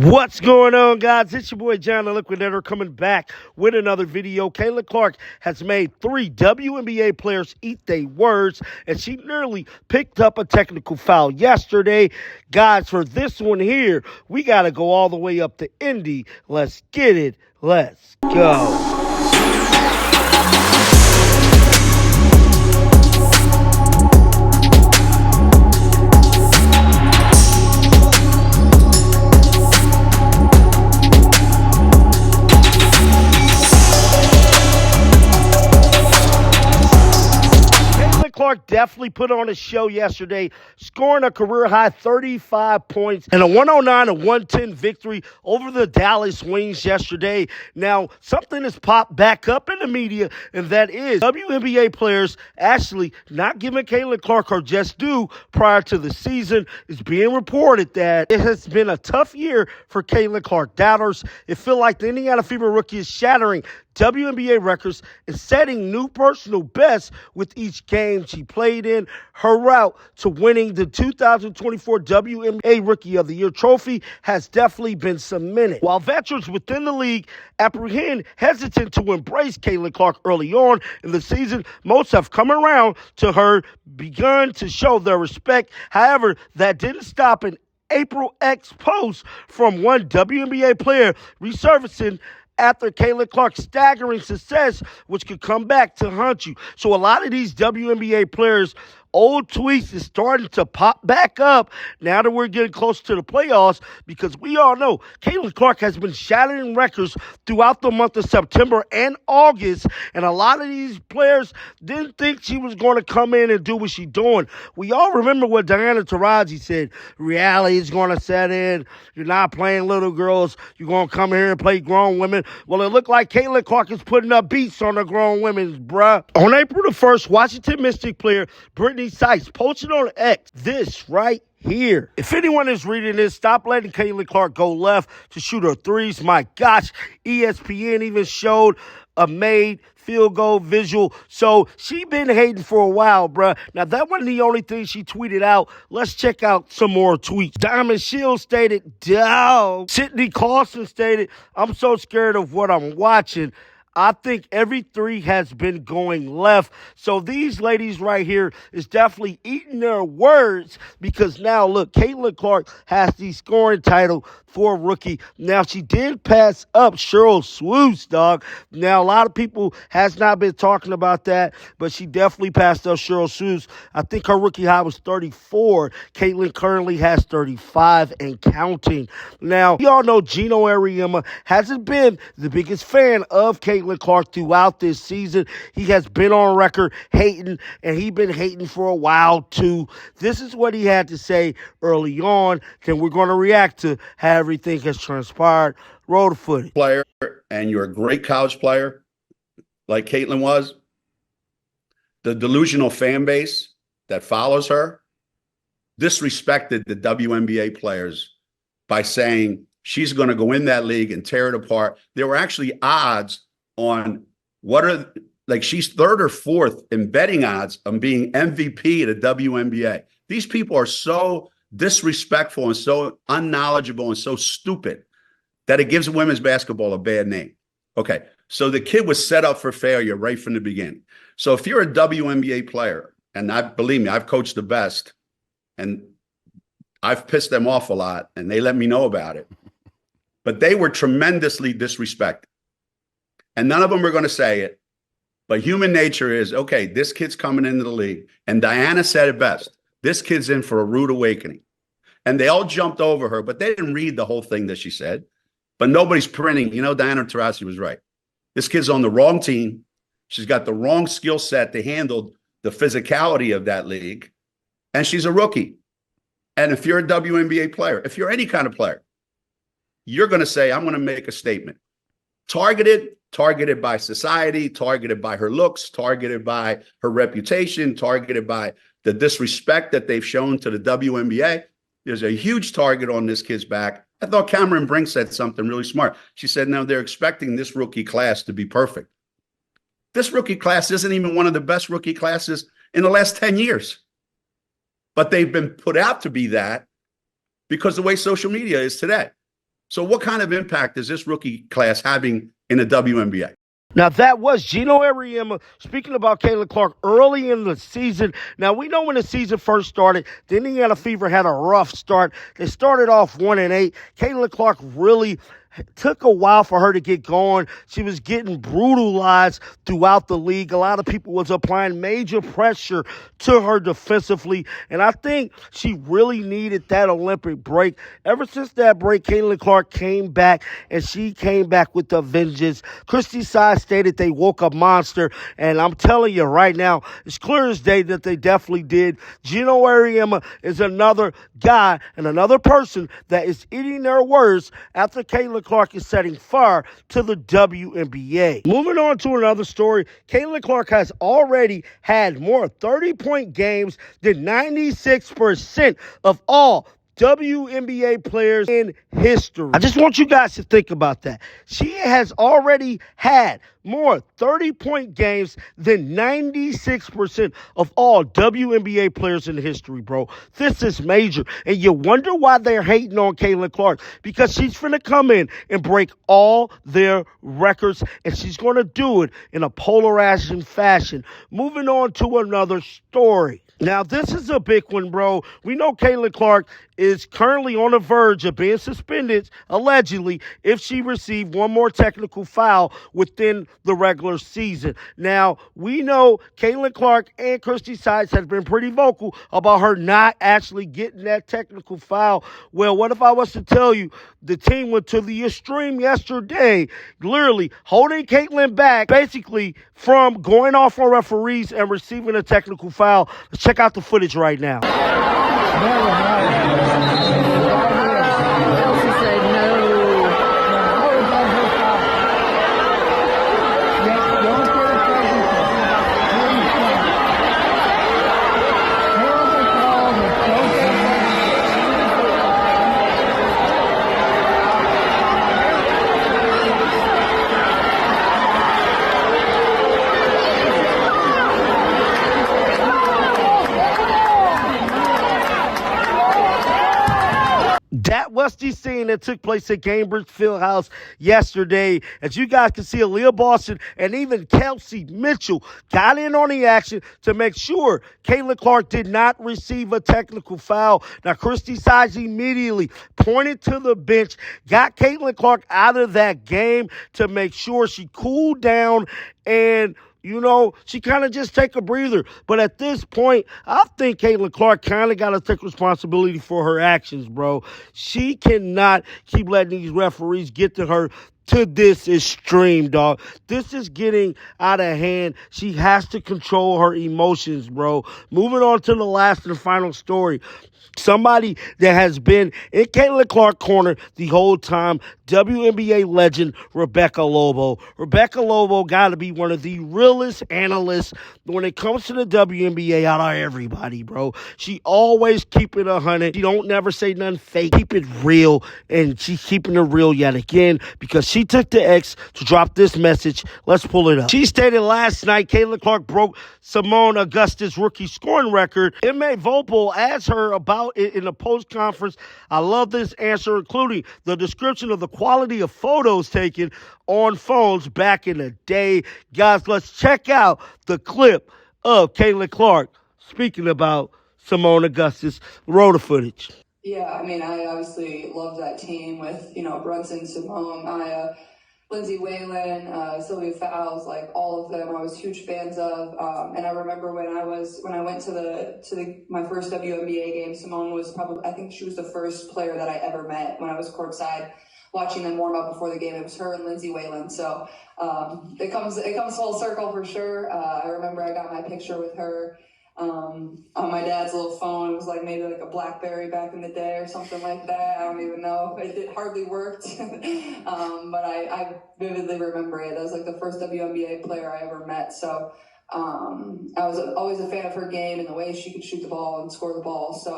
What's going on, guys? It's your boy John the Liquidator coming back with another video. Kayla Clark has made 3 WNBA players eat their words, and she nearly picked up a technical foul yesterday. Guys, for this one here, we got to go all the way up to Indy. Let's get it. Let's go. Clark definitely put on a show yesterday, scoring a career-high 35 points and a 109-110 victory over the Dallas Wings yesterday. Now, something has popped back up in the media, and that is WNBA players actually not giving Kayla Clark her just due prior to the season. It's being reported that it has been a tough year for Kayla Clark doubters. It feels like the Indiana Fever rookie is shattering WNBA records and setting new personal bests with each game she played in. Her route to winning the 2024 WNBA Rookie of the Year trophy has definitely been cemented. While veterans within the league apprehend hesitant to embrace Kayla Clark early on in the season, most have come around to her, begun to show their respect. However, that didn't stop an April X post from one WNBA player resurfacing after Kayla Clark's staggering success, which could come back to haunt you. So a lot of these WNBA players' old tweets is starting to pop back up now that we're getting close to the playoffs, because we all know Kayla Clark has been shattering records throughout the month of September and August, and a lot of these players didn't think she was going to come in and do what she's doing. We all remember what Diana Taurasi said: reality is going to set in. You're not playing little girls. You're going to come here and play grown women. Well, it looked like Kayla Clark is putting up beats on the grown women, bruh. On April the 1st, Washington Mystic player Brittany Sykes posted on X this right here. If anyone is reading this, stop letting Kayla Clark go left to shoot her threes. My gosh, ESPN even showed a made field goal visual. So she been hating for a while, bruh. Now, that wasn't the only thing she tweeted out. Let's check out some more tweets. Diamond Shields stated, "Dog." Sydney Carlson stated, "I'm so scared of what I'm watching. I think every three has been going left." So these ladies right here is definitely eating their words, because now, look, Kayla Clark has the scoring title for rookie. Now, she did pass up Sheryl Swoopes, dog. Now, a lot of people has not been talking about that, but she definitely passed up Sheryl Swoopes. I think her rookie high was 34. Caitlin currently has 35 and counting. Now, we all know Geno Auriemma hasn't been the biggest fan of Kayla Clark throughout this season. He has been on record hating, and he's been hating for a while too. This is what he had to say early on. Then we're going to react to how everything has transpired. Roll the footage. Player, and you're a great college player like Caitlin was, the delusional fan base that follows her disrespected the WNBA players by saying she's going to go in that league and tear it apart. There were actually odds on she's third or fourth in betting odds on being MVP of the WNBA. These people are so disrespectful and so unknowledgeable and so stupid that it gives women's basketball a bad name. Okay, so the kid was set up for failure right from the beginning. So if you're a WNBA player, and believe me, I've coached the best, and I've pissed them off a lot, and they let me know about it, but they were tremendously disrespected. And none of them are going to say it, but human nature is, okay, this kid's coming into the league, and Diana said it best: this kid's in for a rude awakening. And they all jumped over her, but they didn't read the whole thing that she said. But nobody's printing. You know, Diana Taurasi was right. This kid's on the wrong team. She's got the wrong skill set to handle the physicality of that league. And she's a rookie. And if you're a WNBA player, if you're any kind of player, you're going to say, I'm going to make a statement. Targeted by society, targeted by her looks, targeted by her reputation, targeted by the disrespect that they've shown to the WNBA. There's a huge target on this kid's back. I thought Cameron Brink said something really smart. She said, no, they're expecting this rookie class to be perfect. This rookie class isn't even one of the best rookie classes in the last 10 years. But they've been put out to be that because the way social media is today. So what kind of impact is this rookie class having in the WNBA? Now, that was Geno Auriemma speaking about Caitlin Clark early in the season. Now, we know when the season first started, the Indiana Fever had a rough start. They started off 1-8. Caitlin Clark really took a while for her to get going. She was getting brutalized throughout the league. A lot of people was applying major pressure to her defensively, and I think she really needed that Olympic break. Ever since that break, Caitlin Clark came back, and she came back with a vengeance. Christy Sides stated they woke a monster, and I'm telling you right now, it's clear as day that they definitely did. Geno Auriemma is another guy and another person that is eating their words after Caitlin Clark is setting fire to the WNBA. Moving on to another story, Caitlin Clark has already had more 30-point games than 96% of all WNBA players in history. I just want you guys to think about that. She has already had more 30-point games than 96% of all WNBA players in history, bro. This is major. And you wonder why they're hating on Caitlin Clark, because she's finna come in and break all their records, and she's going to do it in a polarizing fashion. Moving on to another story. Now, this is a big one, bro. We know Caitlin Clark is currently on the verge of being suspended, allegedly, if she received one more technical foul within the regular season. Now, we know Caitlin Clark and Christy Sides has been pretty vocal about her not actually getting that technical foul. Well, what if I was to tell you the team went to the extreme yesterday, literally holding Caitlin back, basically from going off on referees and receiving a technical foul? Let's check out the footage right now. That was the scene that took place at Cambridge Fieldhouse yesterday. As you guys can see, Aaliyah Boston and even Kelsey Mitchell got in on the action to make sure Caitlin Clark did not receive a technical foul. Now, Christy Sides immediately pointed to the bench, got Caitlin Clark out of that game to make sure she cooled down and she kind of just take a breather. But at this point, I think Caitlin Clark kind of got to take responsibility for her actions, bro. She cannot keep letting these referees get to her to this extreme, dog. This is getting out of hand. She has to control her emotions, bro. Moving on to the last and final story. Somebody that has been in Caitlin Clark corner the whole time, WNBA legend Rebecca Lobo. Rebecca Lobo got to be one of the realest analysts when it comes to the WNBA out of everybody, bro. She always keep it 100. She don't never say nothing fake. Keep it real, and she's keeping it real yet again because she took the X to drop this message. Let's pull it up. She stated last night Caitlin Clark broke Simone Augustus' rookie scoring record. Emma Vopel asked her about it in a post-conference. I love this answer, including the description of the quality of photos taken on phones back in the day. Guys, let's check out the clip of Caitlin Clark speaking about Simone Augustus. Roll the footage. Yeah, I mean, I obviously love that team with, Brunson, Simone, Maya, Lindsay Whalen, Sylvia Fowles, like all of them I was huge fans of. And I remember when I went to my first WNBA game, Simone was I think she was the first player that I ever met when I was courtside watching them warm up before the game. It was her and Lindsay Whalen. So it comes full circle for sure. I remember I got my picture with her on my dad's little phone. It was maybe a BlackBerry back in the day or something like that. I don't even know. It hardly worked. But I vividly remember it. That was the first WNBA player I ever met. So I was always a fan of her game and the way she could shoot the ball and score the ball. So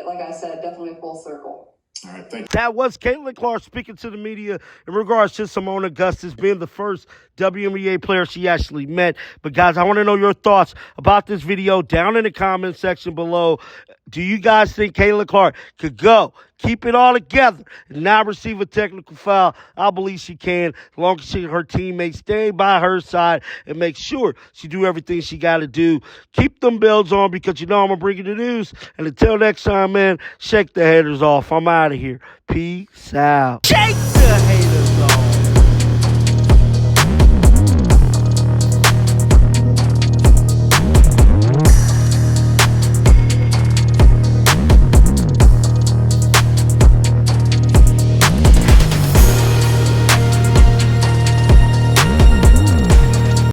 like I said, definitely full circle. All right, thank you. That was Caitlin Clark speaking to the media in regards to Simone Augustus being the first WNBA player she actually met. But, guys, I want to know your thoughts about this video down in the comment section below. Do you guys think Caitlin Clark could go keep it all together and not receive a technical foul, I believe she can, as long as her teammates stay by her side and make sure she do everything she got to do. Keep them bells on, because you know I'm going to bring you the news. And until next time, man, shake the haters off. I'm out of here. Peace out. Shake the